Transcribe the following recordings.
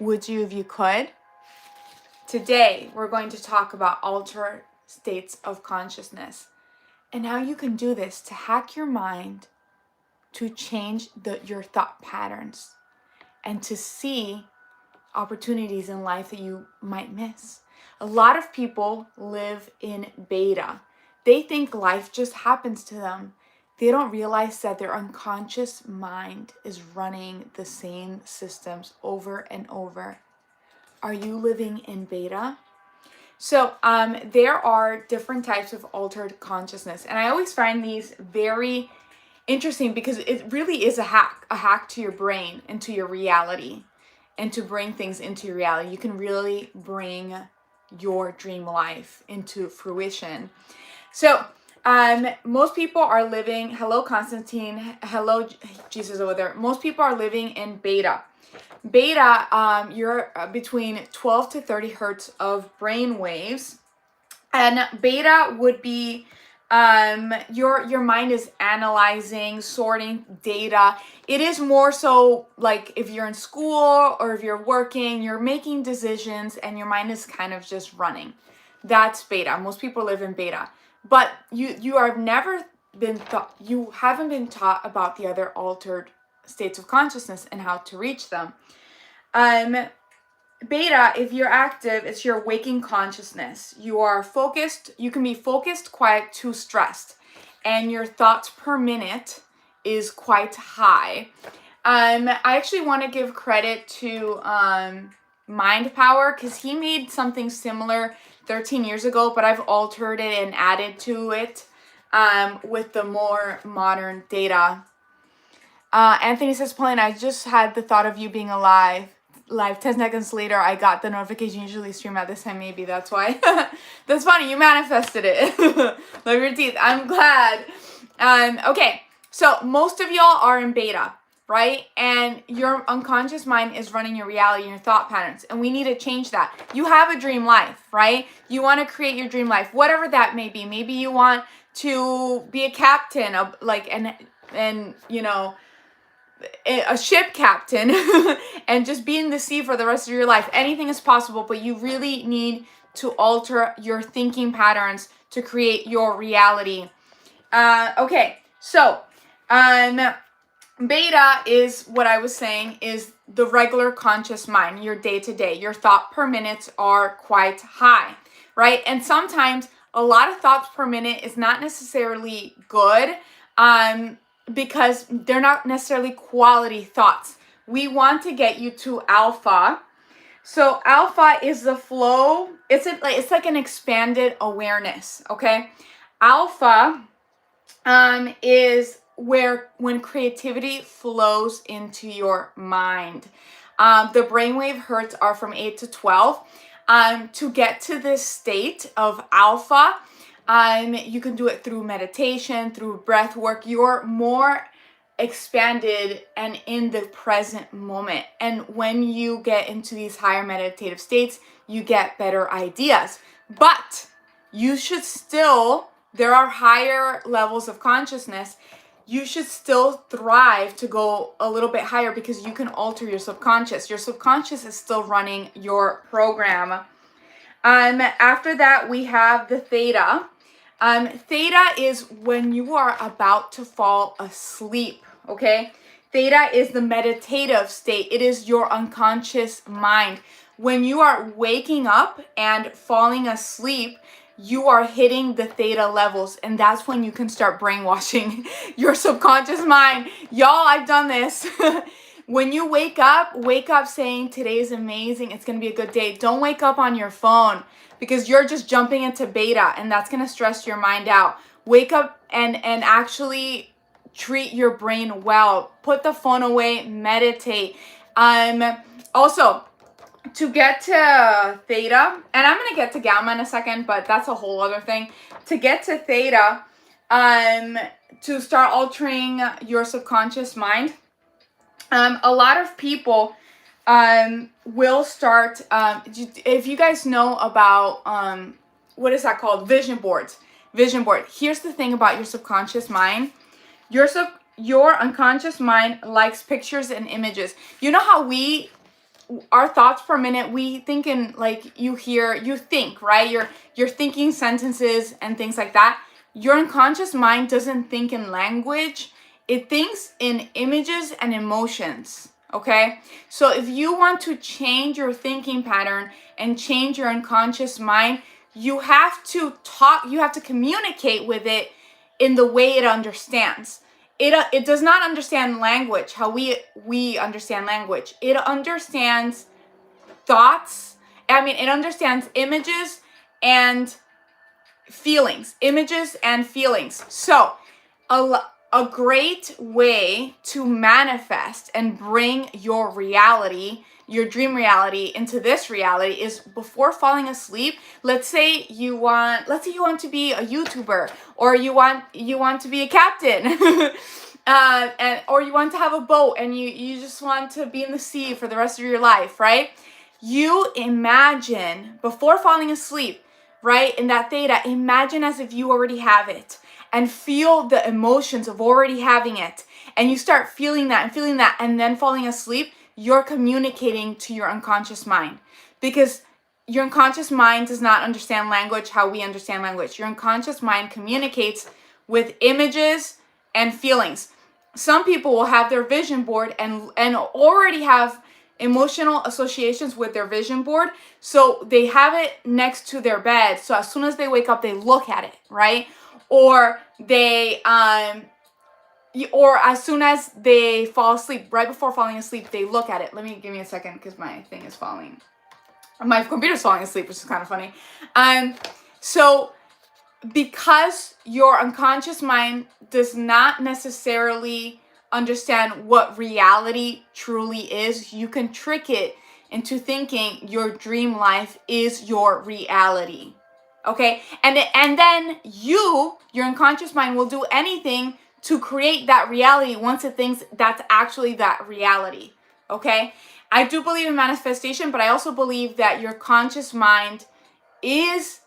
Would you if you could? Today, we're going to talk about altered states of consciousness and how you can do this to hack your mind, to change your thought patterns, and to see opportunities in life that you might miss. A lot of people live in beta. They think life just happens to them. They don't realize that their unconscious mind is running the same systems over and over. Are you living in beta? So there are different types of altered consciousness. And I always find these very interesting because it really is a hack to your brain and to your reality, and to bring things into your reality. You can really bring your dream life into fruition. So most people are living, hello Constantine, hello Jesus over there. Most people are living in beta. Beta, you're between 12 to 30 hertz of brain waves. And beta would be your mind is analyzing, sorting data. It is more so like if you're in school or if you're working, you're making decisions and your mind is kind of just running. That's beta. Most people live in beta. But you haven't been taught about the other altered states of consciousness and how to reach them. Beta, if you're active, it's your waking consciousness. You are focused. You can be focused, quiet to stressed, and your thoughts per minute is quite high. I actually want to give credit to Mind Power because he made something similar 13 years ago, but I've altered it and added to it with the more modern data. Anthony says, Pauline, I just had the thought of you being alive. 10 seconds later, I got the notification. Usually stream at this time, maybe that's why. That's funny, you manifested it. Love your teeth. I'm glad. Okay, so most of y'all are in beta, right? And your unconscious mind is running your reality and your thought patterns. And we need to change that. You have a dream life, right? You want to create your dream life, whatever that may be. Maybe you want to be a captain of and you know, a ship captain and just be in the sea for the rest of your life. Anything is possible, but you really need to alter your thinking patterns to create your reality. Okay, so beta is what I was saying is the regular conscious mind, your day-to-day. Your thought per minute are quite high, right? And sometimes a lot of thoughts per minute is not necessarily good. Because they're not necessarily quality thoughts. We want to get you to alpha. So alpha is the flow. It's like an expanded awareness, okay? Alpha is when creativity flows into your mind. The brainwave hertz are from 8 to 12. To get to this state of alpha, you can do it through meditation, through breath work. You're more expanded and in the present moment. And when you get into these higher meditative states, you get better ideas. But you should still, there are higher levels of consciousness. You should still thrive to go a little bit higher because you can alter your subconscious. Your subconscious is still running your program. After that, we have the theta. Theta is when you are about to fall asleep, okay? Theta is the meditative state. It is your unconscious mind. When you are waking up and falling asleep, you are hitting the theta levels, and that's when you can start brainwashing your subconscious mind. Y'all, I've done this. When you wake up saying today is amazing, it's going to be a good day. Don't wake up on your phone because you're just jumping into beta and that's going to stress your mind out. Wake up and actually treat your brain well. Put the phone away, meditate. Also, to get to theta, and I'm going to get to gamma in a second, but that's a whole other thing. To get to theta, to start altering your subconscious mind, a lot of people will start, if you guys know about, what is that called? Vision boards. Vision board. Here's the thing about your subconscious mind. Your unconscious mind likes pictures and images. You know how we our thoughts per minute, we think in, like, you think, right? You're thinking sentences and things like that. Your unconscious mind doesn't think in language. It thinks in images and emotions, okay? So if you want to change your thinking pattern and change your unconscious mind, you have to communicate with it in the way it understands. It does not understand language how we understand language. It understands thoughts. It understands images and feelings. So a great way to manifest and bring your reality, your dream reality, into this reality is before falling asleep. Let's say you want to be a YouTuber, or you want to be a captain, or you want to have a boat, and you just want to be in the sea for the rest of your life, right? You imagine before falling asleep, right? In that theta, imagine as if you already have it, and feel the emotions of already having it. And you start feeling that, and then falling asleep, you're communicating to your unconscious mind, because your unconscious mind does not understand language how we understand language. Your unconscious mind communicates with images and feelings. Some people will have their vision board and already have emotional associations with their vision board. So they have it next to their bed. So as soon as they wake up, they look at it, right? Or or as soon as they fall asleep, right before falling asleep, they look at it. Give me a second, because my computer's falling asleep, which is kind of funny. So because your unconscious mind does not necessarily understand what reality truly is, you can trick it into thinking your dream life is your reality. Okay? And then your unconscious mind will do anything to create that reality once it thinks that's actually that reality. Okay? I do believe in manifestation, but I also believe that your conscious mind is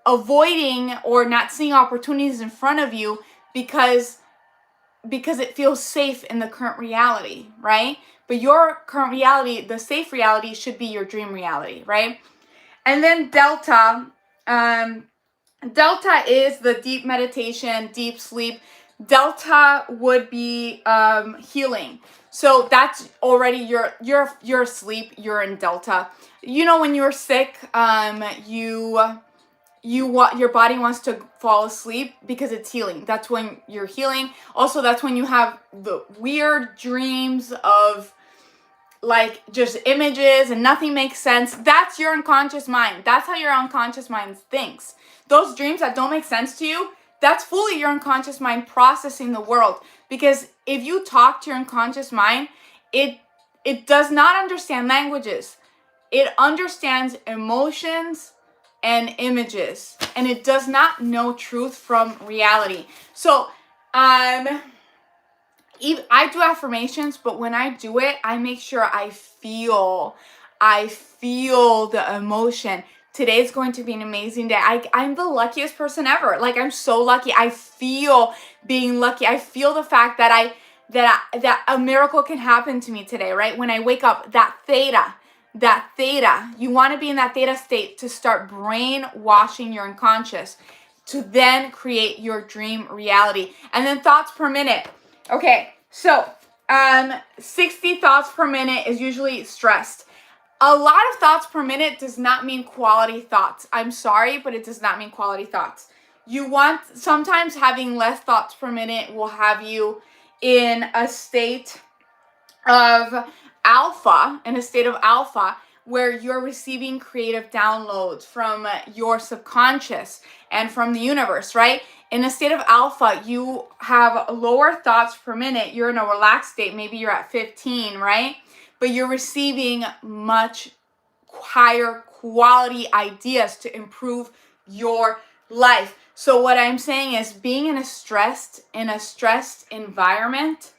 avoiding or not seeing opportunities in front of you because it feels safe in the current reality, right? But your current reality, the safe reality, should be your dream reality, right? And then delta. Delta is the deep meditation, deep sleep. Delta would be healing. So that's already your asleep. You're in delta. When you're sick, your body wants to fall asleep because it's healing. That's when you're healing. Also, that's when you have the weird dreams of, like, just images and nothing makes sense. That's your unconscious mind. That's how your unconscious mind thinks. Those dreams that don't make sense to you, that's fully your unconscious mind processing the world. Because if you talk to your unconscious mind, it does not understand languages. It understands emotions and images, and it does not know truth from reality. So I do affirmations, but when I do it, I make sure I feel the emotion. Today's going to be an amazing day. I'm the luckiest person ever. Like, I'm so lucky. I feel being lucky. I feel the fact that a miracle can happen to me today, right? When I wake up, that theta, you want to be in that theta state to start brainwashing your unconscious to then create your dream reality. And then thoughts per minute. Okay, so 60 thoughts per minute is usually stressed. A lot of thoughts per minute does not mean quality thoughts. I'm sorry, but it does not mean quality thoughts. Sometimes having less thoughts per minute will have you in a state of alpha, where you're receiving creative downloads from your subconscious and from the universe, right? In a state of alpha, you have lower thoughts per minute. You're in a relaxed state. Maybe you're at 15, right? But you're receiving much higher quality ideas to improve your life. So what I'm saying is, being in a stressed environment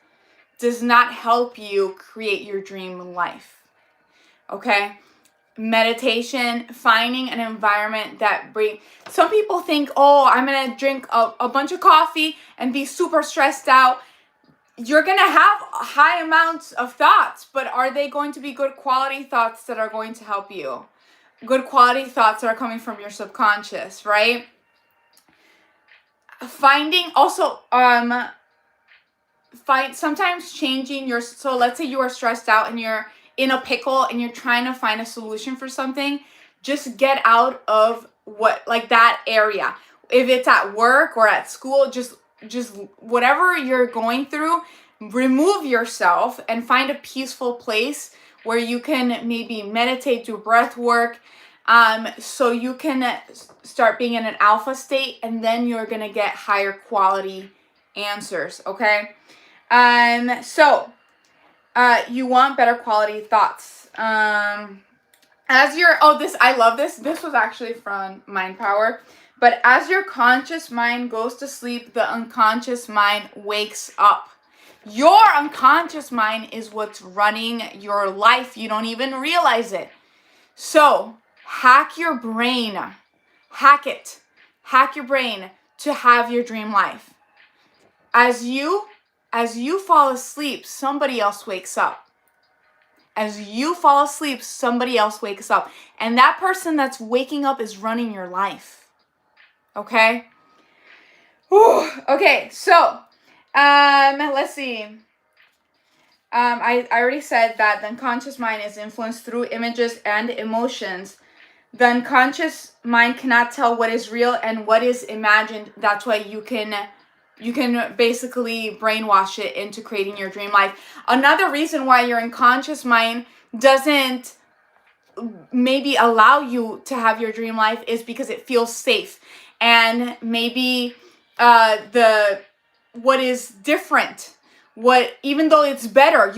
does not help you create your dream life. Okay? Meditation, finding an environment that some people think, oh, I'm going to drink a bunch of coffee and be super stressed out. you're going to have high amounts of thoughts, but are they going to be good quality thoughts that are going to help you? Good quality thoughts that are coming from your subconscious, right? Finding also, sometimes changing your, so let's say you are stressed out and you're in a pickle and you're trying to find a solution for something, just get out of like that area. If it's at work or at school, just whatever you're going through, remove yourself and find a peaceful place where you can maybe meditate, do breath work, so you can start being in an alpha state, and then you're gonna get higher quality answers, okay? So you want better quality thoughts. As your, I love this. This was actually from Mind Power. But as your conscious mind goes to sleep, the unconscious mind wakes up. Your unconscious mind is what's running your life. You don't even realize it. So hack your brain. Hack it. Hack your brain to have your dream life. As you fall asleep, somebody else wakes up. As you fall asleep, somebody else wakes up. And that person that's waking up is running your life. Okay? Whew. Okay, so, let's see. I already said that the unconscious mind is influenced through images and emotions. The unconscious mind cannot tell what is real and what is imagined. That's why you can basically brainwash it into creating your dream life. Another reason why your unconscious mind doesn't maybe allow you to have your dream life is because it feels safe. And maybe what is different, even though it's better,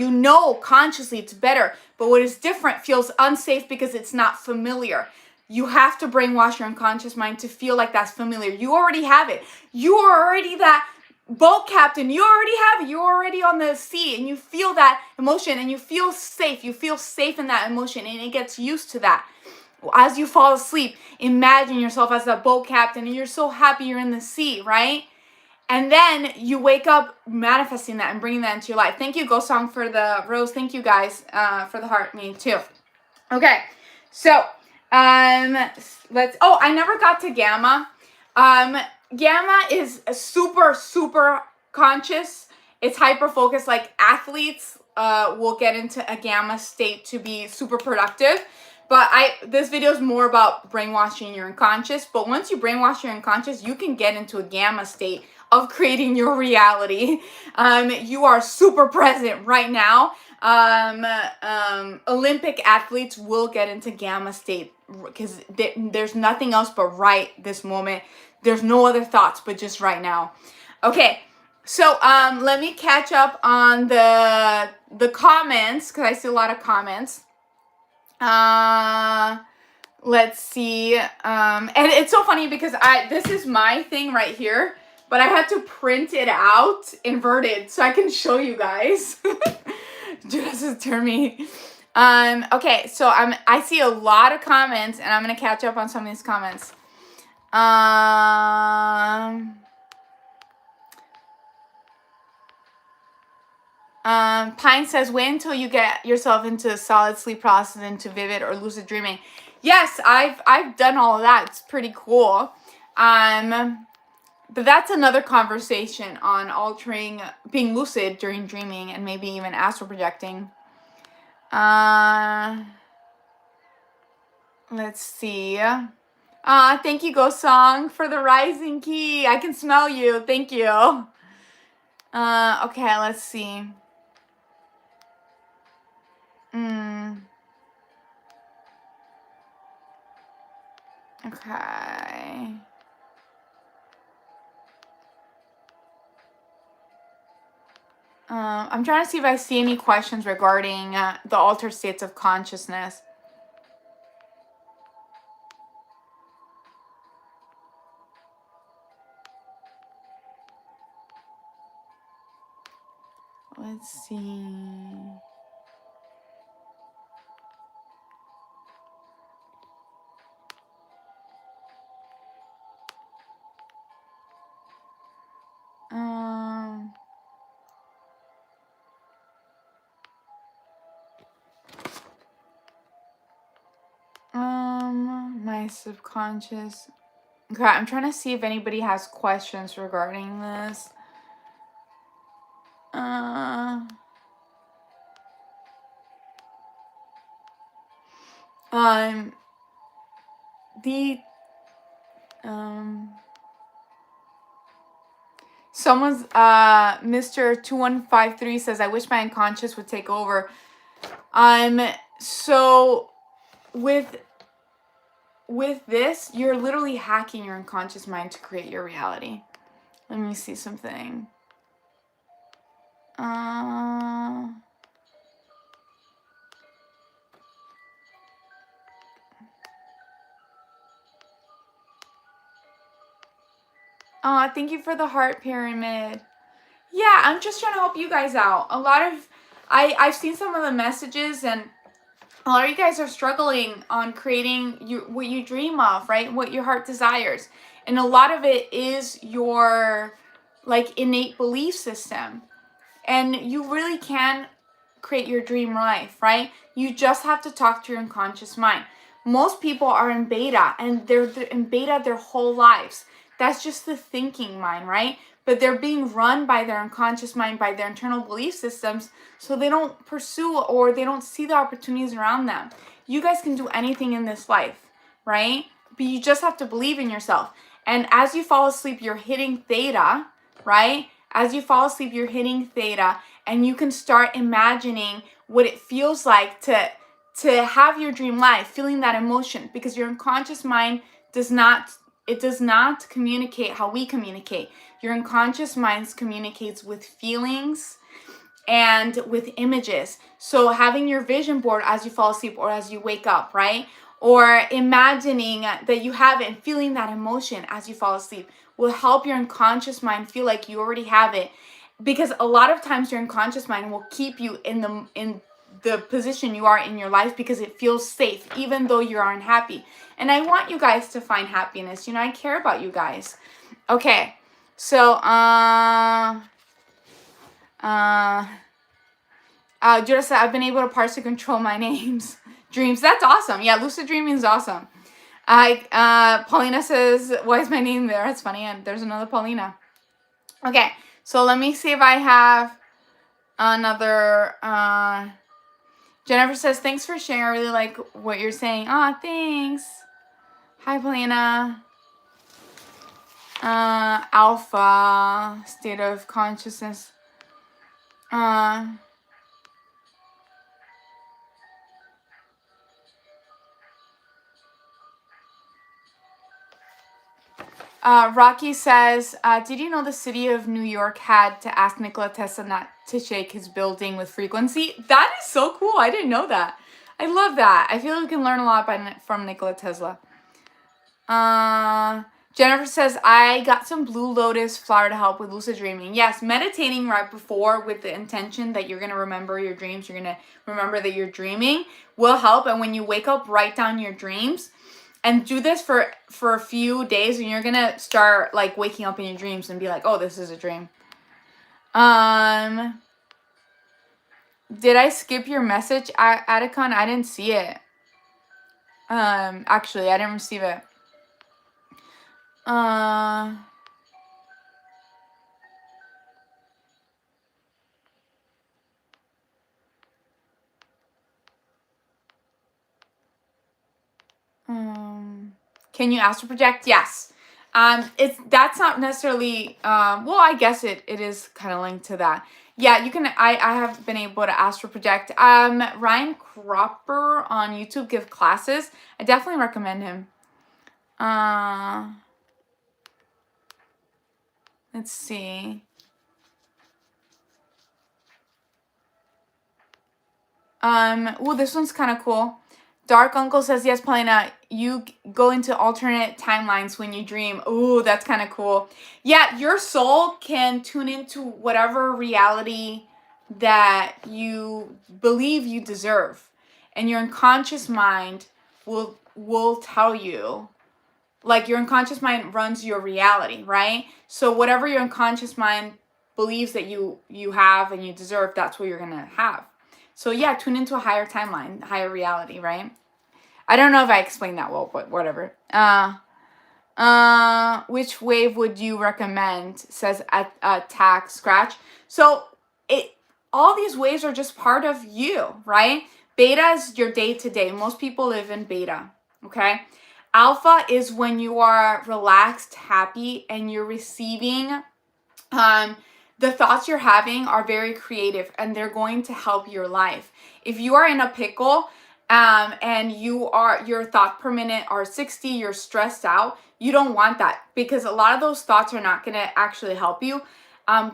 consciously it's better, but what is different feels unsafe because it's not familiar. You have to brainwash your unconscious mind to feel like that's familiar. You already have it. You are already that boat captain. You already have it. You're already on the sea and you feel that emotion and you feel safe. You feel safe in that emotion and it gets used to that. As you fall asleep, imagine yourself as that boat captain and you're so happy you're in the sea, right? And then you wake up manifesting that and bringing that into your life. Thank you, Go Song, for the rose. Thank you guys for the heart, me too. Okay, so I never got to gamma. Gamma is a super conscious. It's hyper focused. Like athletes will get into a gamma state to be super productive. But this video is more about brainwashing your unconscious. But once you brainwash your unconscious, you can get into a gamma state of creating your reality. You are super present right now. Olympic athletes will get into gamma state because there's nothing else but right this moment. There's no other thoughts but just right now. Okay, so let me catch up on the comments because I see a lot of comments. Let's see. And it's so funny because this is my thing right here, but I had to print it out inverted so I can show you guys. Dude, this is turn me. Okay, so I see a lot of comments and I'm gonna catch up on some of these comments. Pine says, wait until you get yourself into a solid sleep process, into vivid or lucid dreaming. Yes, I've done all of that. It's pretty cool. But that's another conversation on altering, being lucid during dreaming and maybe even astral projecting. Let's see. Thank you, Go Song, for the rising key. I can smell you. Thank you. Okay, let's see. Okay. I'm trying to see if I see any questions regarding the altered states of consciousness. Let's see. my subconscious. Okay, I'm trying to see if anybody has questions regarding this. The someone's Mr. 2153 says, I wish my unconscious would take over. So with this, you're literally hacking your unconscious mind to create your reality. Let me see something. Thank you for the heart pyramid. Yeah, I'm just trying to help you guys out. A lot of, I've seen some of the messages, and a lot of you guys are struggling on creating what you dream of, right? What your heart desires. And a lot of it is your like innate belief system. And you really can create your dream life, right? You just have to talk to your unconscious mind. Most people are in beta, and they're in beta their whole lives. That's just the thinking mind, right? But they're being run by their unconscious mind, by their internal belief systems, so they don't pursue or they don't see the opportunities around them. You guys can do anything in this life, right? But you just have to believe in yourself. And as you fall asleep, you're hitting theta, right? As you fall asleep, you're hitting theta, and you can start imagining what it feels like to have your dream life, feeling that emotion, because your unconscious mind does not communicate how we communicate. Your unconscious mind communicates with feelings and with images. So having your vision board as you fall asleep or as you wake up, right? Or imagining that you have it and feeling that emotion as you fall asleep will help your unconscious mind feel like you already have it. Because a lot of times your unconscious mind will keep you in the position you are in your life because it feels safe, even though you are unhappy. And I want you guys to find happiness. I care about you guys. Okay, so Judah said, I've been able to parse and control my dreams. That's awesome. Yeah, lucid dreaming is awesome. Paulina says, why is my name there? That's funny. And there's another Paulina. Okay, so let me see if I have another. Jennifer says, thanks for sharing. I really like what you're saying. Thanks. Hi, Paulina. Alpha, state of consciousness. Rocky says, did you know the city of New York had to ask Nikola Tesla not to shake his building with frequency? That is so cool. I didn't know that. I love that. I feel like we can learn a lot from Nikola Tesla. Jennifer says, I got some blue lotus flower to help with lucid dreaming. Yes, meditating right before with the intention that you're going to remember your dreams. You're going to remember that you're dreaming will help. And when you wake up, write down your dreams. And do this for a few days, and you're going to start, like, waking up in your dreams and be like, oh, this is a dream. Did I skip your message, Atticon? I didn't see it. Actually, I didn't receive it. Can you astral project? Yes. That's not necessarily, well, I guess it is kind of linked to that. Yeah, you can, I have been able to astral project. Ryan Cropper on YouTube give classes. I definitely recommend him. Let's see. Oh, this one's kind of cool. Dark Uncle says, yes, Paulina, you go into alternate timelines when you dream. Ooh, that's kind of cool. Yeah, your soul can tune into whatever reality that you believe you deserve. And your unconscious mind will tell you. Like, your unconscious mind runs your reality, right? So whatever your unconscious mind believes that you have and you deserve, that's what you're going to have. So yeah, tune into a higher timeline, higher reality, right? I don't know if I explained that well, but whatever. Which wave would you recommend? Says attack scratch. So all these waves are just part of you, right? Beta is your day to day. Most people live in beta, okay? Alpha is when you are relaxed, happy, and you're receiving. The thoughts you're having are very creative, and they're going to help your life. If you are in a pickle, and your thought per minute are 60, you're stressed out, you don't want that, because a lot of those thoughts are not going to actually help you.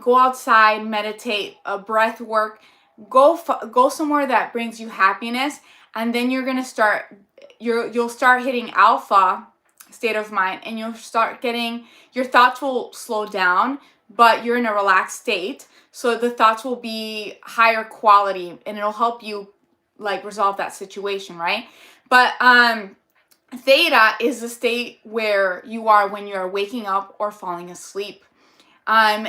Go outside, meditate, breath work, go somewhere that brings you happiness, and then you're going to you'll start hitting alpha state of mind, and you'll start getting, your thoughts will slow down, but you're in a relaxed state, so the thoughts will be higher quality, and it'll help you like resolve that situation, right? But theta is the state where you are when you're waking up or falling asleep.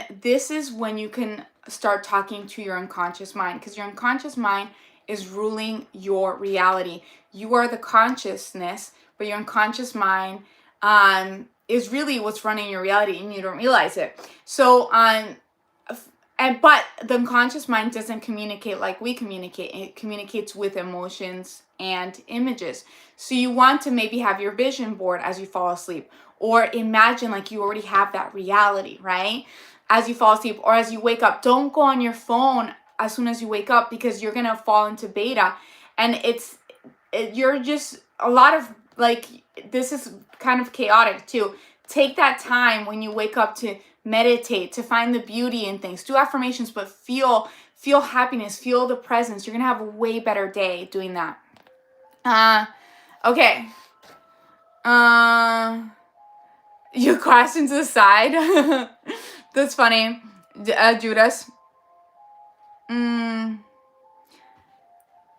This is when you can start talking to your unconscious mind, because your unconscious mind is ruling your reality. You are the consciousness, but your unconscious mind is really what's running your reality, and you don't realize it. So but the unconscious mind doesn't communicate like we communicate. It communicates with emotions and images. So you want to maybe have your vision board as you fall asleep, or imagine like you already have that reality, right? As you fall asleep or as you wake up. Don't go on your phone as soon as you wake up, because you're going to fall into beta, and you're just a lot of like, this is kind of chaotic too. Take that time when you wake up to meditate, to find the beauty in things. Do affirmations, but feel happiness, feel the presence. You're going to have a way better day doing that. Okay. Your questions aside. That's funny. Judas.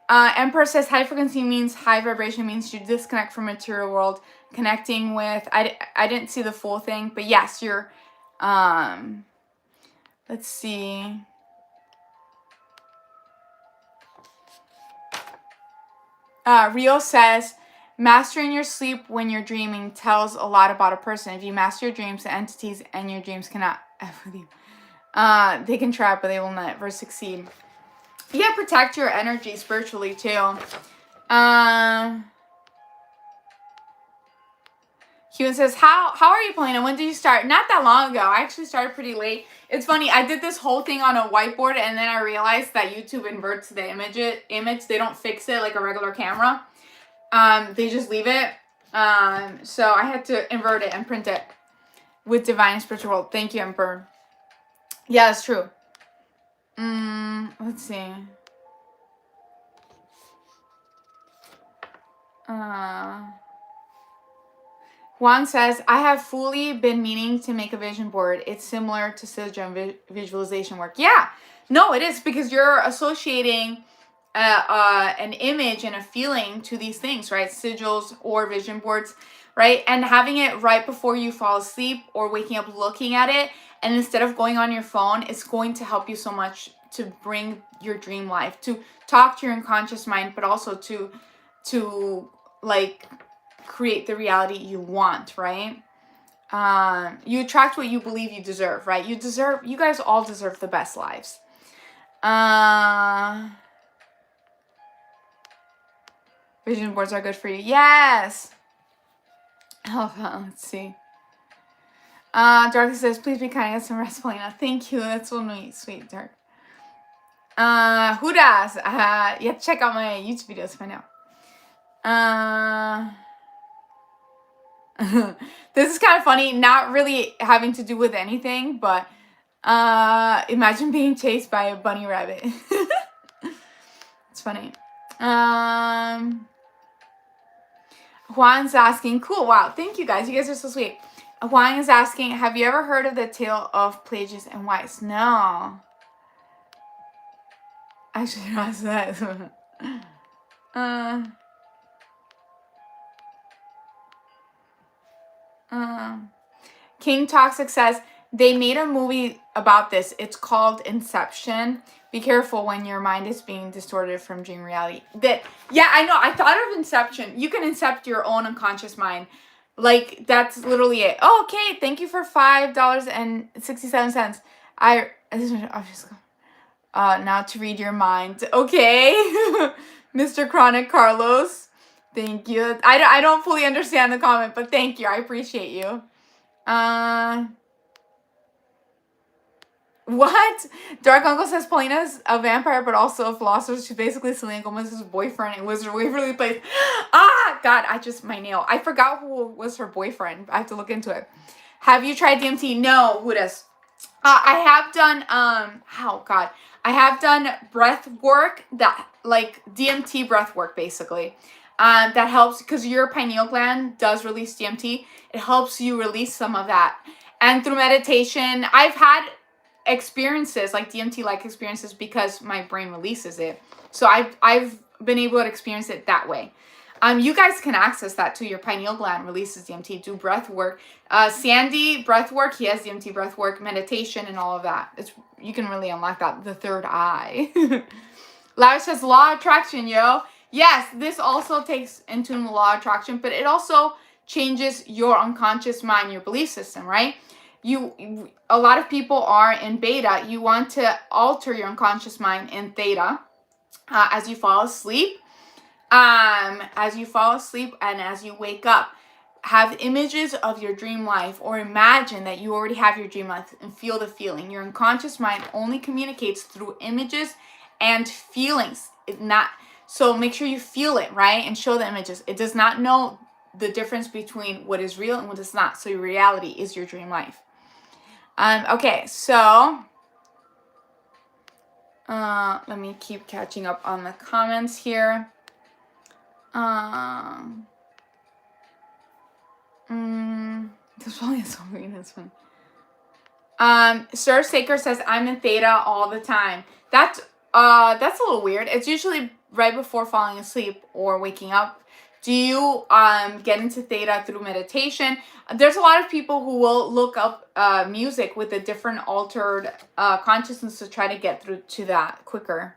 Emperor says high frequency means high vibration, means you disconnect from material world, connecting with, I didn't see the full thing, but yes, you're, let's see. Rio says, mastering your sleep when you're dreaming tells a lot about a person. If you master your dreams, the entities and your dreams cannot F with you. They can try, but they will never succeed. You gotta protect your energy spiritually too. Human says, how are you playing? And when did you start? Not that long ago. I actually started pretty late. It's funny. I did this whole thing on a whiteboard, and then I realized that YouTube inverts the image. They don't fix it like a regular camera. They just leave it. So I had to invert it and print it with Divine and Spiritual World. Thank you, Emperor. Yeah, it's true. Let's see. Juan says, I have fully been meaning to make a vision board. It's similar to Sidra and visualization work. Yeah, no, it is, because you're associating an image and a feeling to these things, right? Sigils or vision boards, right? And having it right before you fall asleep or waking up looking at it, and instead of going on your phone, it's going to help you so much to bring your dream life, to talk to your unconscious mind, but also to like create the reality you want, right? You attract what you believe you deserve, right? You guys all deserve the best lives. Vision boards are good for you. Yes. Oh, let's see. Dark says, please be kind, get some rest, Paulina. Thank you. That's so sweet, Dark. Hudas. You have to check out my YouTube videos to find out. This is kind of funny, not really having to do with anything, but imagine being chased by a bunny rabbit. It's funny. Juan's asking, cool, wow, thank you guys. You guys are so sweet. Juan is asking, have you ever heard of the tale of Pelagius and Weiss? No. I should ask that. King Toxic says, they made a movie about this. It's called inception. Be careful when your mind is being distorted from dream reality. Yeah, I know. I thought of inception. You can incept your own unconscious mind. Like, that's literally it. Oh, okay. Thank you for $5.67. I just now to read your mind. Okay. Mr. Chronic Carlos. Thank you. I don't fully understand the comment, but thank you. I appreciate you. What? Dark Uncle says Paulina's a vampire, but also a philosopher. She's basically Selena Gomez's boyfriend in Wizard Waverly Place. Ah, God, my nail. I forgot who was her boyfriend. I have to look into it. Have you tried DMT? No, who does? I have done, I have done breath work like DMT breath work, basically. That helps because your pineal gland does release DMT. It helps you release some of that. And through meditation, I've had experiences like DMT-like experiences because my brain releases it. So I've been able to experience it that way. You guys can access that too. Your pineal gland releases DMT. Do breath work. Sandy breath work. He has DMT breath work, meditation, and all of that. You can really unlock that. The third eye. Larry says law of attraction, yo. Yes, this also takes into the law of attraction, but it also changes your unconscious mind, your belief system, right? A lot of people are in beta. You want to alter your unconscious mind in theta as you fall asleep. As you fall asleep and as you wake up, have images of your dream life, or imagine that you already have your dream life and feel the feeling. Your unconscious mind only communicates through images and feelings. So make sure you feel it, right? And show the images. It does not know the difference between what is real and what is not. So your reality is your dream life. Okay, so let me keep catching up on the comments here. This probably is so weird. This one. Sir Saker says I'm in theta all the time. That's a little weird. It's usually right before falling asleep or waking up. Do you get into theta through meditation? There's a lot of people who will look up music with a different altered consciousness to try to get through to that quicker.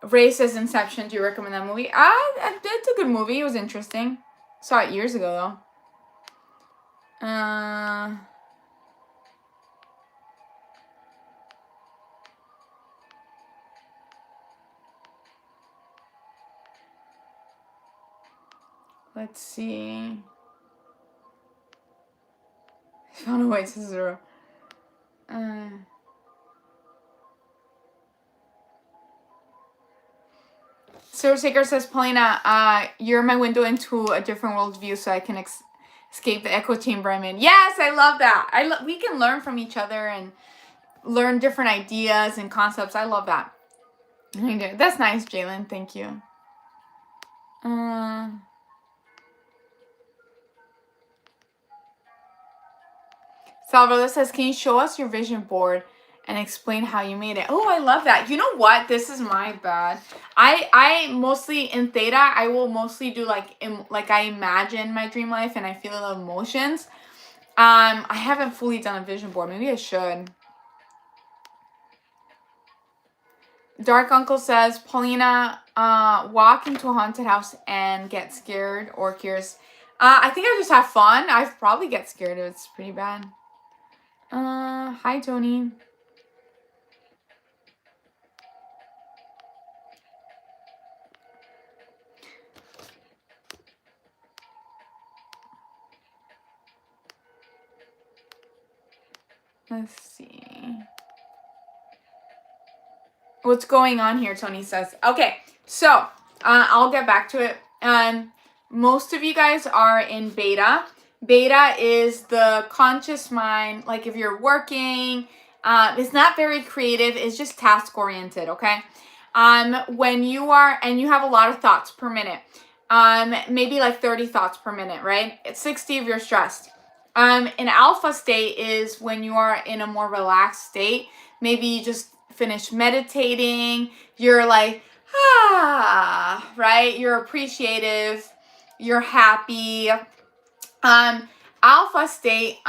Ray says Inception. Do you recommend that movie? It's a good movie. It was interesting. Saw it years ago though. Let's see. Found a way to 0. Sarah Saker says, Paulina, you're my window into a different worldview so I can escape the echo chamber I'm in. Yes, I love that. We can learn from each other and learn different ideas and concepts. I love that. That's nice, Jalen. Thank you. Salvador says, can you show us your vision board and explain how you made it? Oh, I love that. You know what? This is my bad. I mostly, in theta, I will mostly do like I imagine my dream life and I feel the emotions. I haven't fully done a vision board. Maybe I should. Dark Uncle says, Paulina, walk into a haunted house and get scared or curious. I think I just have fun. I probably get scared if it's pretty bad. Hi, Tony. Let's see. What's going on here, Tony says. Okay, so I'll get back to it. Most of you guys are in beta. Beta is the conscious mind. Like if you're working, it's not very creative. It's just task oriented, okay? When you are, and you have a lot of thoughts per minute, maybe like 30 thoughts per minute, right? It's 60 if you're stressed. An alpha state is when you are in a more relaxed state. Maybe you just finish meditating. You're like, right? You're appreciative. you're happy. Alpha state,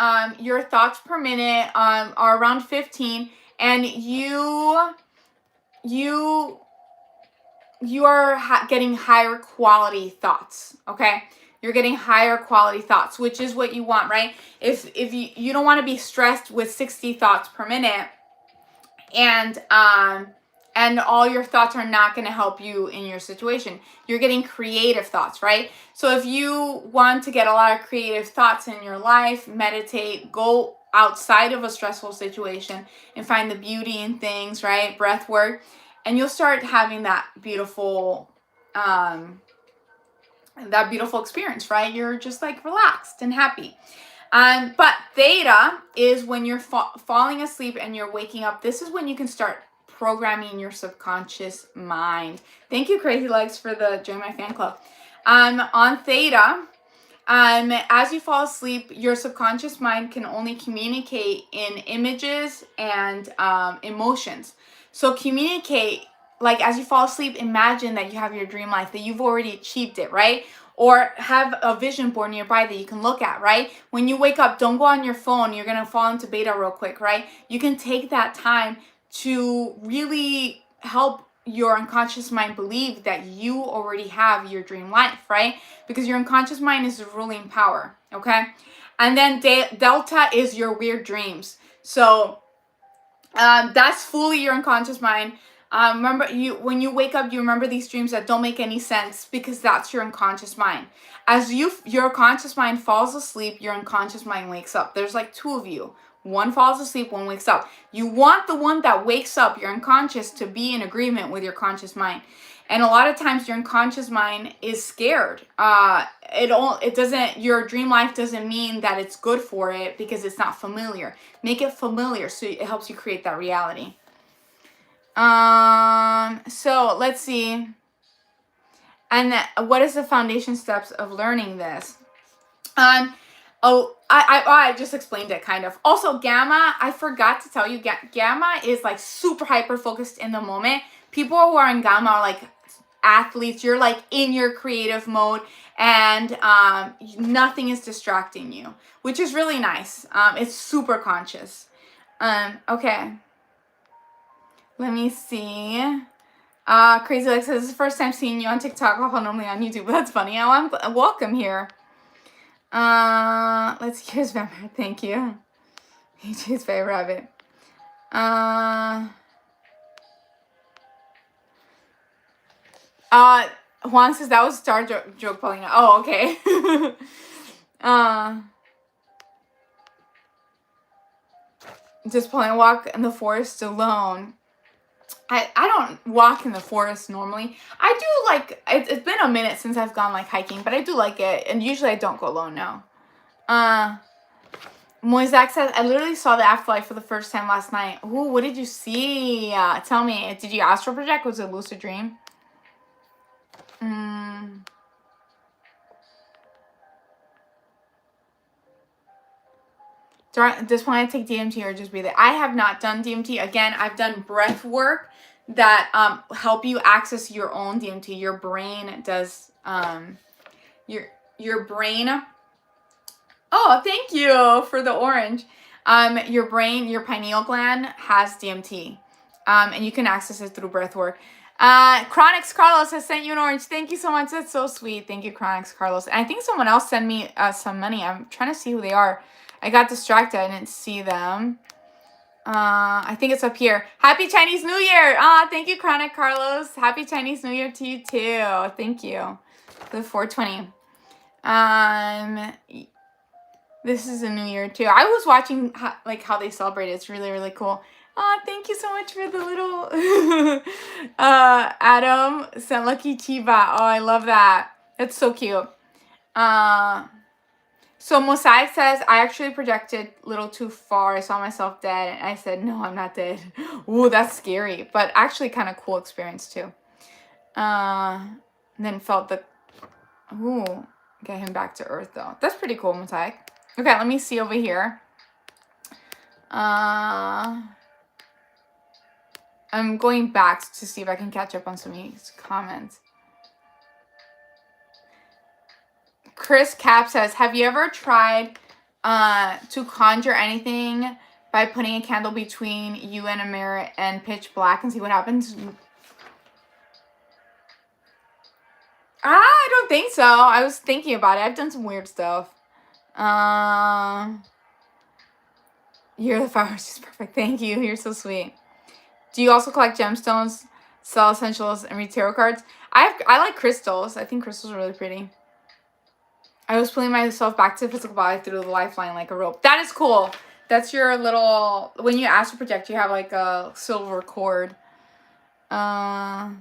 your thoughts per minute are around 15, and you are getting higher quality thoughts. Okay, you're getting higher quality thoughts, which is what you want, right? If you don't want to be stressed with 60 thoughts per minute, and all your thoughts are not going to help you in your situation. You're getting creative thoughts, right? So if you want to get a lot of creative thoughts in your life, meditate, go outside of a stressful situation and find the beauty in things, right? Breath work, and you'll start having that beautiful experience, right? You're just like relaxed and happy. But theta is when you're falling asleep and you're waking up. This is when you can start programming your subconscious mind. Thank you, Crazy Legs, for the Join My Fan Club. On theta, as you fall asleep, your subconscious mind can only communicate in images and emotions. So communicate, like as you fall asleep, imagine that you have your dream life, that you've already achieved it, right? Or have a vision board nearby that you can look at, right? When you wake up, don't go on your phone. You're going to fall into beta real quick, right? You can take that time to really help your unconscious mind believe that you already have your dream life, right? Because your unconscious mind is the ruling power, okay? And then delta is your weird dreams. So that's fully your unconscious mind. Remember, when you wake up, you remember these dreams that don't make any sense because that's your unconscious mind. As your conscious mind falls asleep, your unconscious mind wakes up. There's like two of you. One falls asleep, one wakes up. You want the one that wakes up, your unconscious, to be in agreement with your conscious mind. And a lot of times your unconscious mind is scared. Your dream life doesn't mean that it's good for it because it's not familiar. Make it familiar so it helps you create that reality. So let's see. And what is the foundation steps of learning this? I just explained it kind of. Also, gamma, I forgot to tell you, gamma is like super hyper focused in the moment. People who are in gamma are like athletes. You're like in your creative mode, and nothing is distracting you, which is really nice. It's super conscious. Okay. Let me see. Crazy Lex says, this is the first time seeing you on TikTok, normally on YouTube. That's funny. Oh, I'm welcome here. Let's see. Here's Vampire. Thank you. AJ's favorite rabbit. Juan says that was Star joke, Paulina. Oh, okay. Just Paulina walk in the forest alone. I don't walk in the forest normally. I do like, it's been a minute since I've gone like hiking, but I do like it. And usually I don't go alone now. Moisac says, I literally saw the afterlife for the first time last night. Ooh, what did you see? Tell me, did you astral project? Was it a lucid dream? Does one take DMT or just breathe it? I have not done DMT. Again, I've done breath work that help you access your own DMT. Your brain does your brain. Oh, thank you for the orange. Your brain, your pineal gland has DMT, and you can access it through breath work. Chronix Carlos has sent you an orange. Thank you so much. That's so sweet. Thank you, Chronix Carlos. And I think someone else sent me some money. I'm trying to see who they are. I got distracted. I didn't see them. I think it's up here. Happy Chinese New Year. Thank you, Chronic Carlos. Happy Chinese New Year to you too. Thank you. The 420. This is a new year too. I was watching how they celebrate it. It's really, really cool. Thank you so much for the little Adam sent Lucky Chiba. Oh, I love that. That's so cute. So Mosaic says, I actually projected a little too far. I saw myself dead. And I said, no, I'm not dead. Ooh, that's scary. But actually kind of cool experience too. And then felt the... Ooh, get him back to Earth though. That's pretty cool, Mosaic. Okay, let me see over here. I'm going back to see if I can catch up on some of these comments. Chris Cap says, have you ever tried to conjure anything by putting a candle between you and a mirror and pitch black and see what happens? I don't think so. I was thinking about it. I've done some weird stuff. You're the flower. She's perfect. Thank you. You're so sweet. Do you also collect gemstones, sell essentials, and read tarot cards? I like crystals. I think crystals are really pretty. I was pulling myself back to the physical body through the lifeline like a rope. That is cool. That's your little... When you astral project, you have like a silver cord. I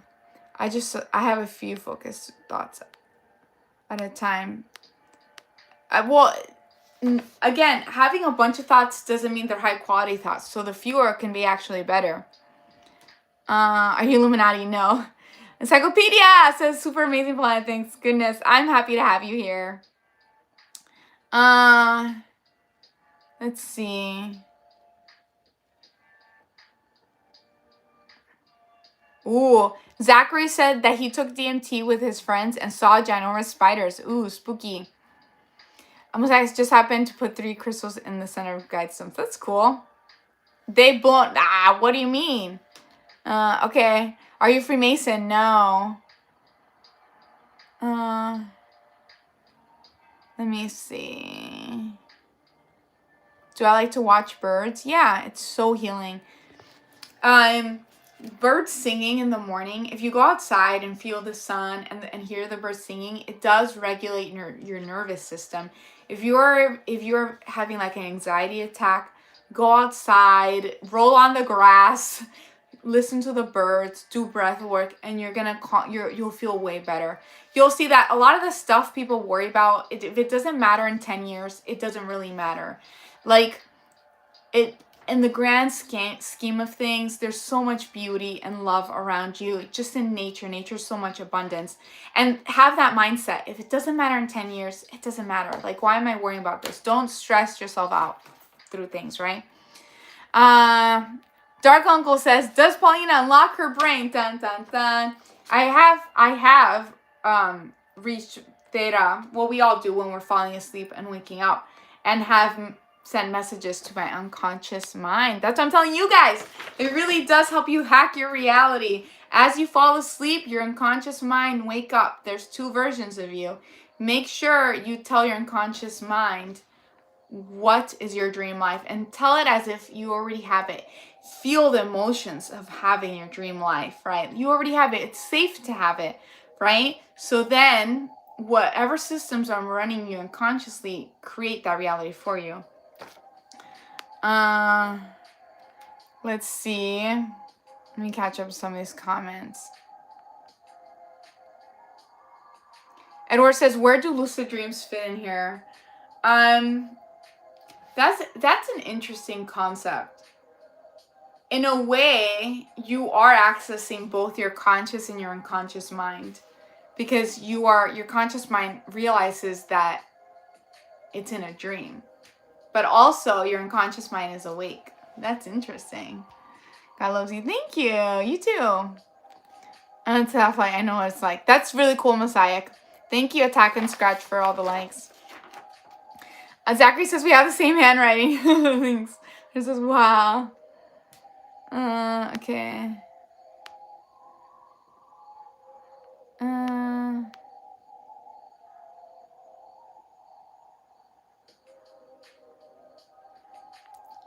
have a few focused thoughts at a time. Again, having a bunch of thoughts doesn't mean they're high quality thoughts. So the fewer can be actually better. Are you Illuminati? No. Encyclopedia says super amazing planet. Thanks goodness. I'm happy to have you here. Let's see. Ooh, Zachary said that he took DMT with his friends and saw ginormous spiders. Ooh, spooky. I just happened to put 3 crystals in the center of guide stones. That's cool. They blown. What do you mean? Okay. Are you Freemason? No. Let me see. Do I like to watch birds? Yeah, it's so healing. Birds singing in the morning. If you go outside and feel the sun and hear the birds singing, it does regulate your nervous system. If you're having like an anxiety attack, go outside, roll on the grass, listen to the birds, do breath work, and you'll feel way better. You'll see that a lot of the stuff people worry about, if it doesn't matter in 10 years, it doesn't really matter. Like, in the grand scheme of things, there's so much beauty and love around you, just in nature. Nature's so much abundance. And have that mindset. If it doesn't matter in 10 years, it doesn't matter. Like, why am I worrying about this? Don't stress yourself out through things, right? Dark Uncle says, does Paulina unlock her brain? Dun, dun, dun. I have reached theta. Well, we all do when we're falling asleep and waking up. And have send messages to my unconscious mind. That's what I'm telling you guys. It really does help you hack your reality. As you fall asleep, your unconscious mind wake up. There's 2 versions of you. Make sure you tell your unconscious mind what is your dream life and tell it as if you already have it. Feel the emotions of having your dream life, right? You already have it. It's safe to have it, right? So then whatever systems are running you unconsciously create that reality for you. Let's see. Let me catch up with some of these comments. Edward says, where do lucid dreams fit in here? That's an interesting concept. In a way, you are accessing both your conscious and your unconscious mind, because your conscious mind realizes that it's in a dream. But also, your unconscious mind is awake. That's interesting. God loves you. Thank you. You too. And stuff like, I know what it's like. That's really cool, Messiah. Thank you, Attack and Scratch, for all the likes. Zachary says we have the same handwriting. Thanks. He says, wow. Okay.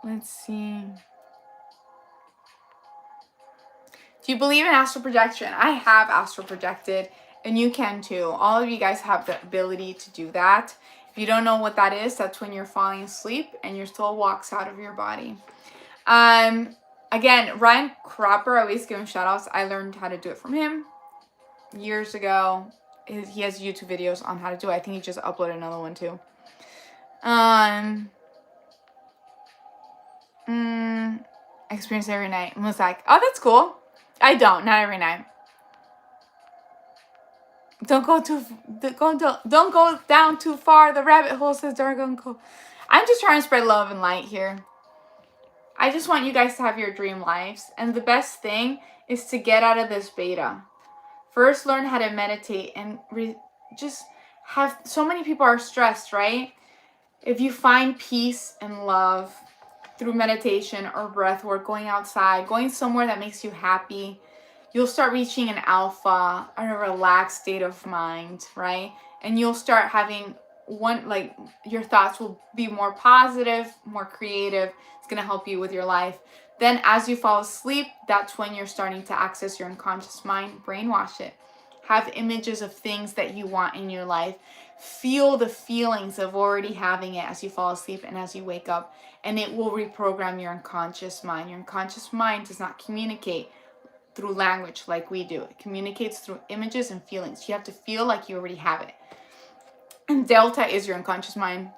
Let's see. Do you believe in astral projection? I have astral projected, and you can too. All of you guys have the ability to do that. If you don't know what that is, that's when you're falling asleep and your soul walks out of your body. Again, Ryan Cropper, I always give him shout outs. I learned how to do it from him years ago. He has YouTube videos on how to do it. I think he just uploaded another one too. Experience every night. I was like, oh, that's cool. I don't, not every night. Don't go down too far. The rabbit hole, says Dark Uncle. I'm just trying to spread love and light here. I just want you guys to have your dream lives. And the best thing is to get out of this beta. First, learn how to meditate and just so many people are stressed, right? If you find peace and love through meditation or breath work, going outside, going somewhere that makes you happy, you'll start reaching an alpha or a relaxed state of mind, right? And you'll start having your thoughts will be more positive, more creative. It's going to help you with your life. Then as you fall asleep, that's when you're starting to access your unconscious mind. Brainwash it. Have images of things that you want in your life. Feel the feelings of already having it as you fall asleep and as you wake up. And it will reprogram your unconscious mind. Your unconscious mind does not communicate through language like we do. It communicates through images and feelings. You have to feel like you already have it. And delta is your unconscious mind.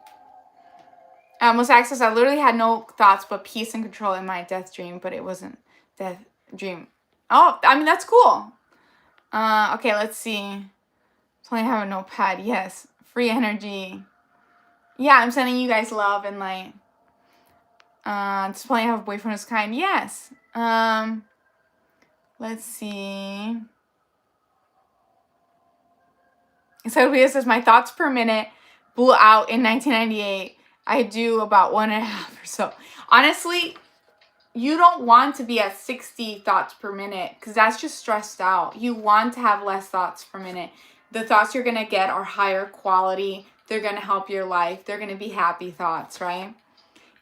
Most access, I literally had no thoughts but peace and control in my death dream, but it wasn't death dream. Oh, I mean, that's cool. Okay, let's see. Playing have a notepad. Yes. Free energy. Yeah, I'm sending you guys love and light. Displaying have a boyfriend who's kind. Yes. Let's see. Sylvia says, my thoughts per minute blew out in 1998. I do about 1.5 or so. Honestly, you don't want to be at 60 thoughts per minute because that's just stressed out. You want to have less thoughts per minute. The thoughts you're going to get are higher quality. They're going to help your life. They're going to be happy thoughts, right?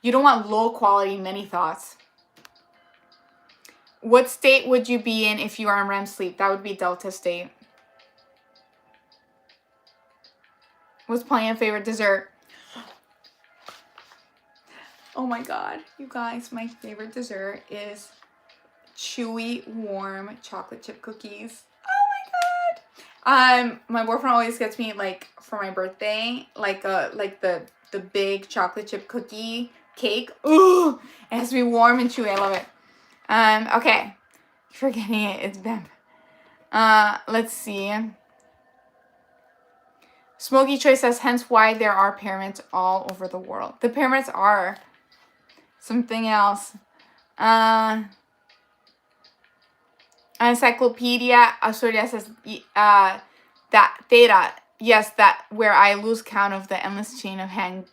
You don't want low quality, many thoughts. What state would you be in if you are in REM sleep? That would be delta state. What's playing favorite dessert? Oh my God, you guys, my favorite dessert is chewy, warm chocolate chip cookies. Oh my God. My boyfriend always gets me like for my birthday, like the big chocolate chip cookie cake. Ooh, it has to be warm and chewy. I love it. Okay, forgetting it. It's Bam. Let's see. Smoky Choice says, hence why there are pyramids all over the world. The pyramids are something else. Encyclopedia Astoria says, that theta, yes, that where I lose count of the endless chain of hang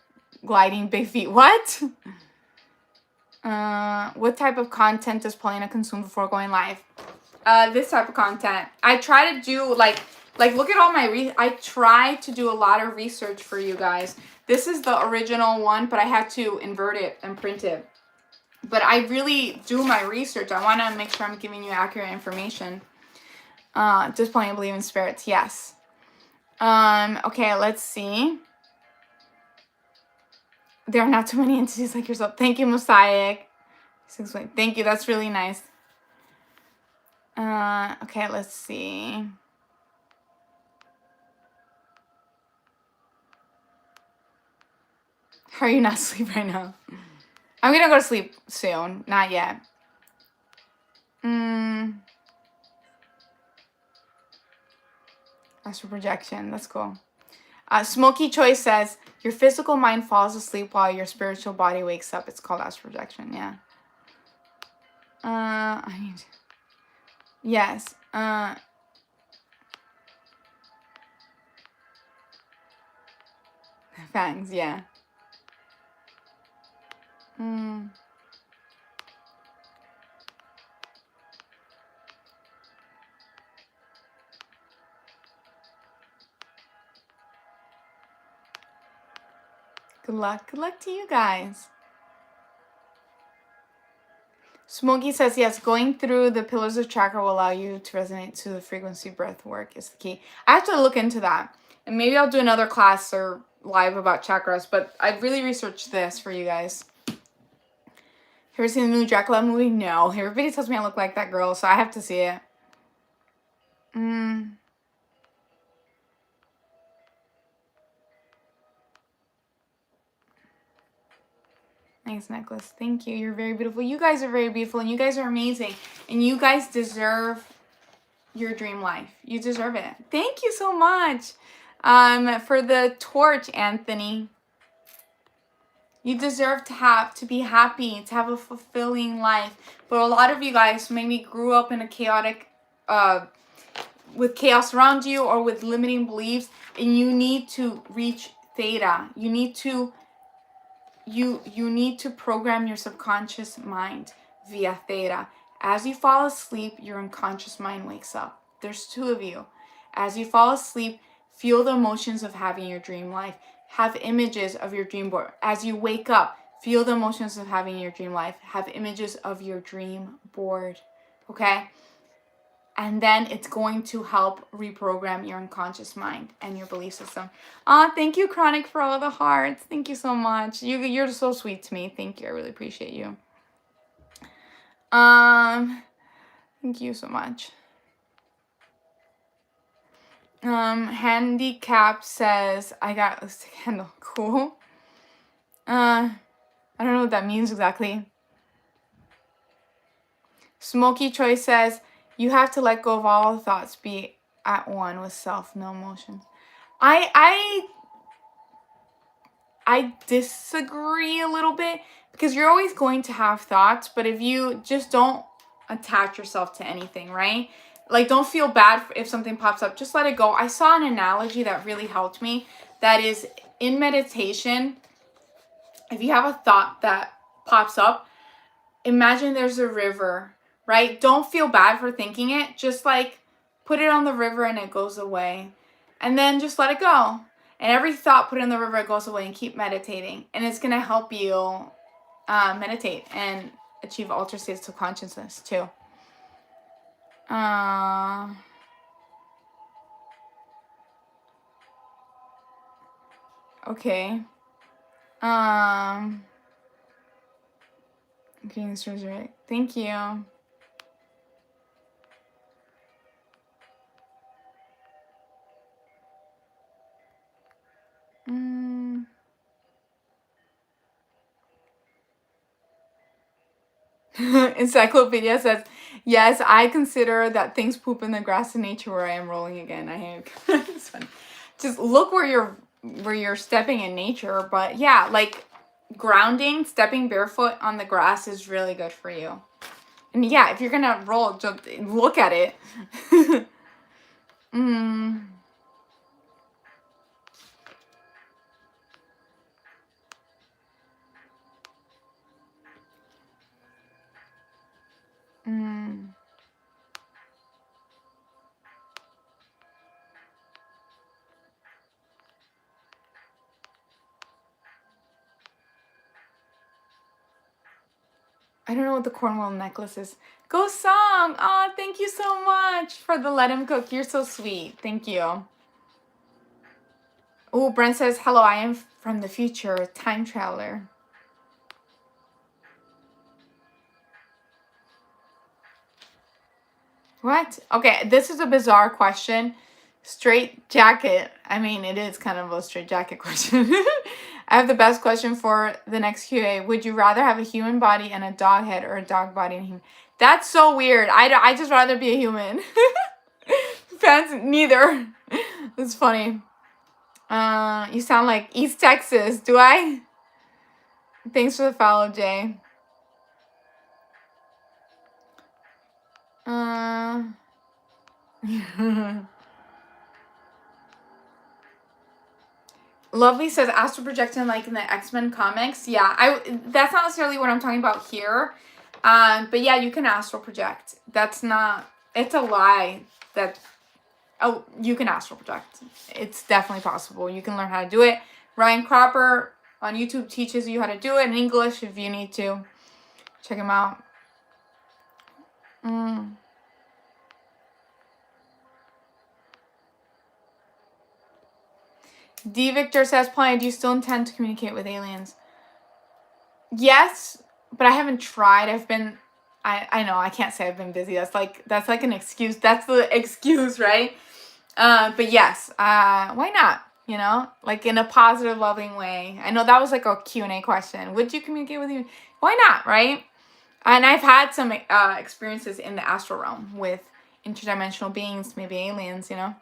gliding big feet. What? What type of content does Paulina consume before going live? This type of content. I try to do like look at all my I try to do a lot of research for you guys. This is the original one, but I had to invert it and print it. But I really do my research. I want to make sure I'm giving you accurate information. Does Paulina believe in spirits? Yes. Okay, let's see. There are not too many entities like yourself. Thank you, Mosaic. Thank you. That's really nice. Okay, let's see. How are you not asleep right now? I'm gonna go to sleep soon. Not yet. Astral projection. That's cool. Smoky Choice says, your physical mind falls asleep while your spiritual body wakes up. It's called astral projection. Yeah. Yes. Fangs. Yeah. Good luck. Good luck to you guys. Smokey says, yes, going through the pillars of chakra will allow you to resonate to the frequency. Breath work is the key. I have to look into that. And maybe I'll do another class or live about chakras. But I really researched this for you guys. Ever seen the new Dracula movie? No. Everybody tells me I look like that girl, so I have to see it. Nice necklace. Thank you. You're very beautiful. You guys are very beautiful, and you guys are amazing. And you guys deserve your dream life. You deserve it. Thank you so much for the torch, Anthony. You deserve to be happy, to have a fulfilling life. But a lot of you guys maybe grew up in a chaotic with chaos around you or with limiting beliefs, and you need to reach theta. You need to program your subconscious mind via theta. As you fall asleep, your unconscious mind wakes up. There's two of you. As you fall asleep, feel the emotions of having your dream life. Have images of your dream board. As you wake up, feel the emotions of having your dream life. Have images of your dream board. Okay? And then it's going to help reprogram your unconscious mind and your belief system. Thank you, Chronic, for all the hearts. Thank you so much. You're so sweet to me. Thank you. I really appreciate you. Thank you so much. Handicap says, I got a stick handle. Cool. I don't know what that means exactly. Smoky Choice says, you have to let go of all thoughts, be at one with self, no emotions. I disagree a little bit, because you're always going to have thoughts, but if you just don't attach yourself to anything, right? Like, don't feel bad if something pops up. Just let it go. I saw an analogy that really helped me. That is, in meditation, if you have a thought that pops up, imagine there's a river, right? Don't feel bad for thinking it. Just like put it on the river and it goes away. And then just let it go. And every thought put in the river goes away, and keep meditating. And it's going to help you meditate and achieve altered states of consciousness too. Okay. Okay, this was right. Thank you. Encyclopedia says, yes, I consider that things poop in the grass in nature where I am rolling again. I have it's funny. Just look where you're stepping in nature. But yeah, like grounding, stepping barefoot on the grass is really good for you. And yeah, if you're gonna roll, just look at it. I don't know what the Cornwall necklace is. Go Song! Aw, thank you so much for the let him cook. You're so sweet. Thank you. Oh, Brent says, hello, I am from the future, time traveler. What? Okay, this is a bizarre question. Straight jacket. I mean, it is kind of a straight jacket question. I have the best question for the next QA. Would you rather have a human body and a dog head, or a dog body and a human? That's so weird. I just rather be a human. Fans, neither. It's funny. You sound like East Texas. Do I? Thanks for the follow, Jay. Lovely says astral projection like in the X-Men comics. Yeah, that's not necessarily what I'm talking about here. But yeah, you can astral project. That's not, it's a lie that, oh, you can astral project. It's definitely possible. You can learn how to do it. Ryan Cropper on YouTube teaches you how to do it in English if you need to. Check him out. D. Victor says, Polly, do you still intend to communicate with aliens? Yes, but I haven't tried. I know, I can't say I've been busy. That's like an excuse. That's the excuse, right? But yes, why not? You know, like in a positive, loving way. I know that was like a Q&A question. Would you communicate with you? Why not, right? And I've had some experiences in the astral realm with interdimensional beings, maybe aliens, you know?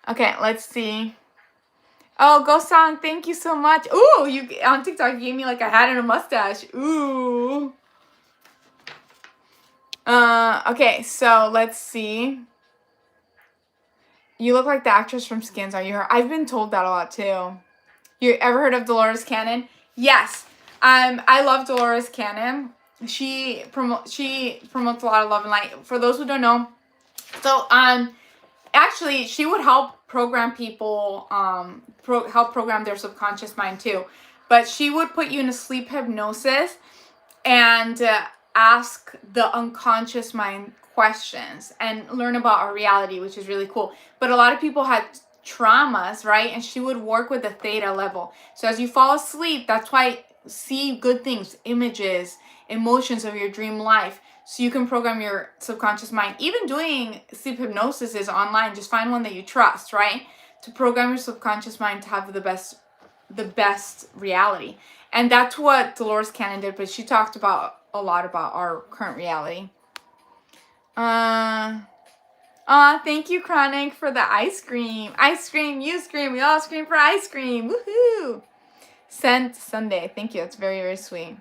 Okay, let's see. Oh, Go Song, thank you so much. Ooh, you on TikTok you gave me like a hat and a mustache. Ooh. Okay, so let's see. You look like the actress from Skins. Are you her? I've been told that a lot too. You ever heard of Dolores Cannon? Yes. I love Dolores Cannon. She promotes a lot of love and light. For those who don't know, so actually she would help program people, help program their subconscious mind too. But she would put you in a sleep hypnosis and ask the unconscious mind questions and learn about our reality, which is really cool. But a lot of people had traumas, right? And she would work with the theta level. So as you fall asleep, that's why see good things, images, emotions of your dream life, so you can program your subconscious mind. Even doing sleep hypnosis is online. Just find one that you trust, right? To program your subconscious mind to have the best reality. And that's what Dolores Cannon did, but she talked about a lot about our current reality. Thank you, Chronic, for the ice cream. Ice cream, you scream, we all scream for ice cream. Woohoo! Sent Sunday. Thank you. It's very, very sweet.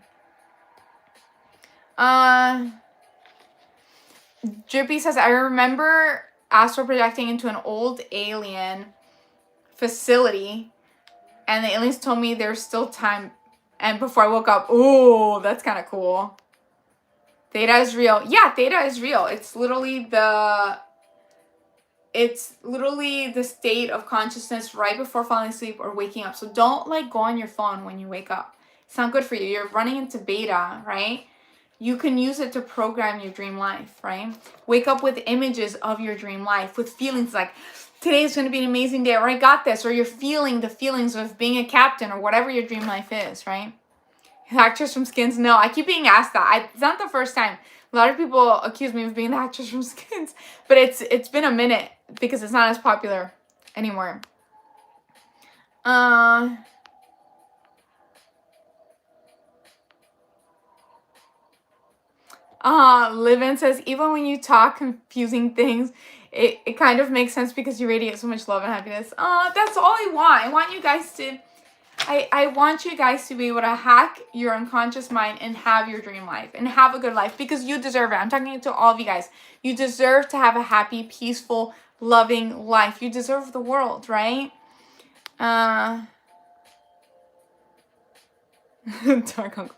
Drippy says, I remember astral projecting into an old alien facility, and the aliens told me there's still time. And before I woke up, ooh, that's kind of cool. Theta is real. Yeah, theta is real. It's literally the state of consciousness right before falling asleep or waking up. So don't go on your phone when you wake up. It's not good for you. You're running into beta, right? You can use it to program your dream life, right? Wake up with images of your dream life, with feelings like, today is going to be an amazing day, or I got this, or you're feeling the feelings of being a captain, or whatever your dream life is, right? Actress from Skins? No, I keep being asked that. It's not the first time. A lot of people accuse me of being the actress from Skins, but it's been a minute because it's not as popular anymore. Livin says, even when you talk confusing things, it kind of makes sense because you radiate so much love and happiness. That's all I want. I want you guys to be able to hack your unconscious mind and have your dream life and have a good life because you deserve it. I'm talking to all of you guys. You deserve to have a happy, peaceful, loving life. You deserve the world, right? Dark uncle.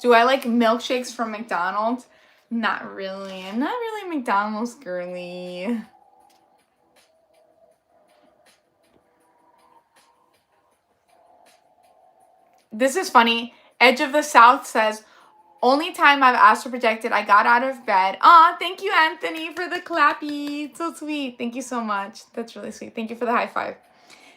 Do I like milkshakes from McDonald's? Not really. I'm not really a McDonald's girly. This is funny. Edge of the South says, only time I've astral projected, I got out of bed. Thank you, Anthony, for the clappy. It's so sweet. Thank you so much. That's really sweet. Thank you for the high five.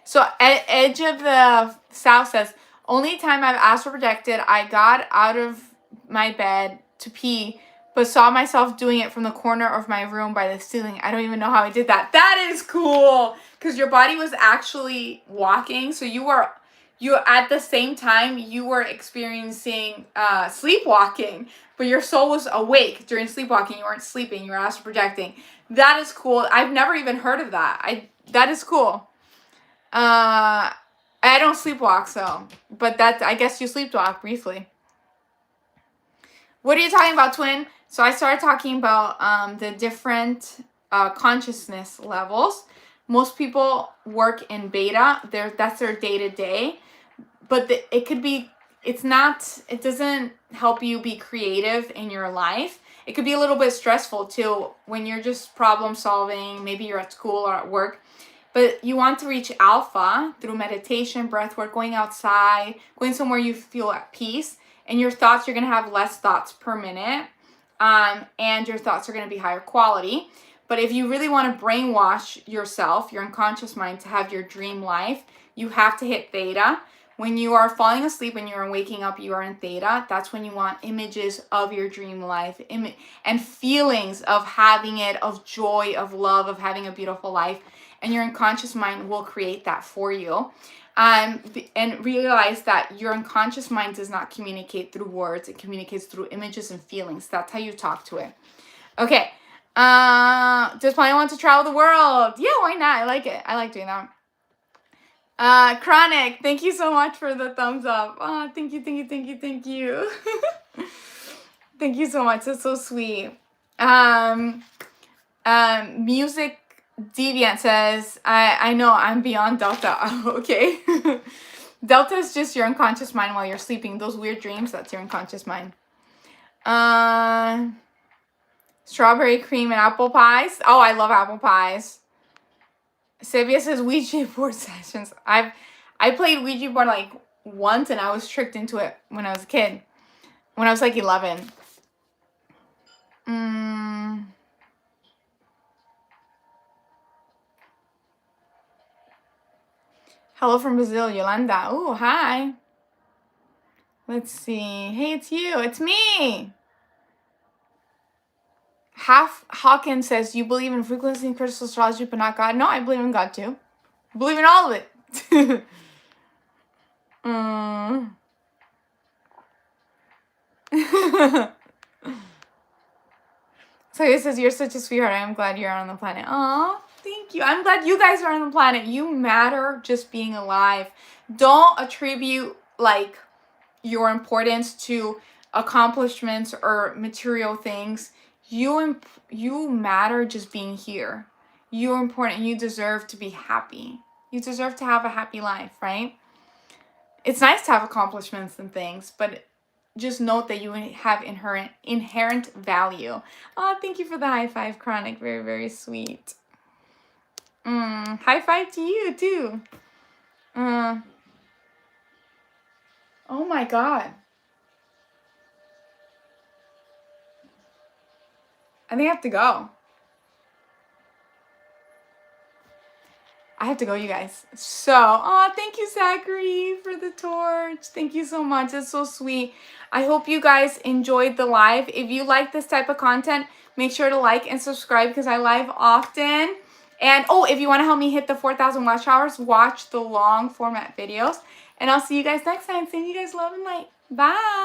So Edge of the South says, only time I've astral projected, I got out of my bed to pee, but saw myself doing it from the corner of my room by the ceiling. I don't even know how I did that. That is cool, because your body was actually walking, so you at the same time you were experiencing sleepwalking, but your soul was awake during sleepwalking. You weren't sleeping. You were astral projecting. That is cool. I've never even heard of that. That is cool. I don't sleepwalk, so, but I guess you sleepwalk briefly. What are you talking about, twin? So I started talking about the different consciousness levels. Most people work in beta. That's their day-to-day. But it doesn't help you be creative in your life. It could be a little bit stressful too when you're just problem solving. Maybe you're at school or at work. But you want to reach alpha through meditation, breath work, going outside, going somewhere you feel at peace. And your thoughts, you're going to have less thoughts per minute. And your thoughts are going to be higher quality. But if you really want to brainwash yourself, your unconscious mind, to have your dream life, you have to hit theta. When you are falling asleep and you are waking up, you are in theta. That's when you want images of your dream life and feelings of having it, of joy, of love, of having a beautiful life. And your unconscious mind will create that for you. And realize that your unconscious mind does not communicate through words. It communicates through images and feelings. That's how you talk to it. Okay. Does Polly want to travel the world? Yeah, why not? I like it. I like doing that. Chronic, thank you so much for the thumbs up. Thank you, thank you, thank you, thank you. Thank you so much. That's so sweet. Music Deviant says, I know I'm beyond Delta. Okay. Delta is just your unconscious mind while you're sleeping. Those weird dreams, that's your unconscious mind. Strawberry cream and apple pies. Oh, I love apple pies. Sabia says Ouija board sessions. I played Ouija board like once and I was tricked into it when I was a kid. When I was like 11. Hello from Brazil, Yolanda. Oh, hi. Let's see. Hey, it's you. It's me. Half Hawkins says, you believe in frequency and crystal astrology, but not God. No, I believe in God too. I believe in all of it. So it says, you're such a sweetheart. I'm glad you're on the planet. Aw, thank you. I'm glad you guys are on the planet. You matter just being alive. Don't attribute like your importance to accomplishments or material things. You matter just being here. You're important. You deserve to be happy. You deserve to have a happy life, right? It's nice to have accomplishments and things, but just note that you have inherent value. Oh, thank you for the high five, Chronic. Very, very sweet. High five to you, too. Oh, my God. I think I have to go. I have to go, you guys. So, thank you, Zachary, for the torch. Thank you so much. That's so sweet. I hope you guys enjoyed the live. If you like this type of content, make sure to like and subscribe because I live often. And, if you want to help me hit the 4,000 watch hours, watch the long format videos. And I'll see you guys next time. Sending you guys love and light. Bye.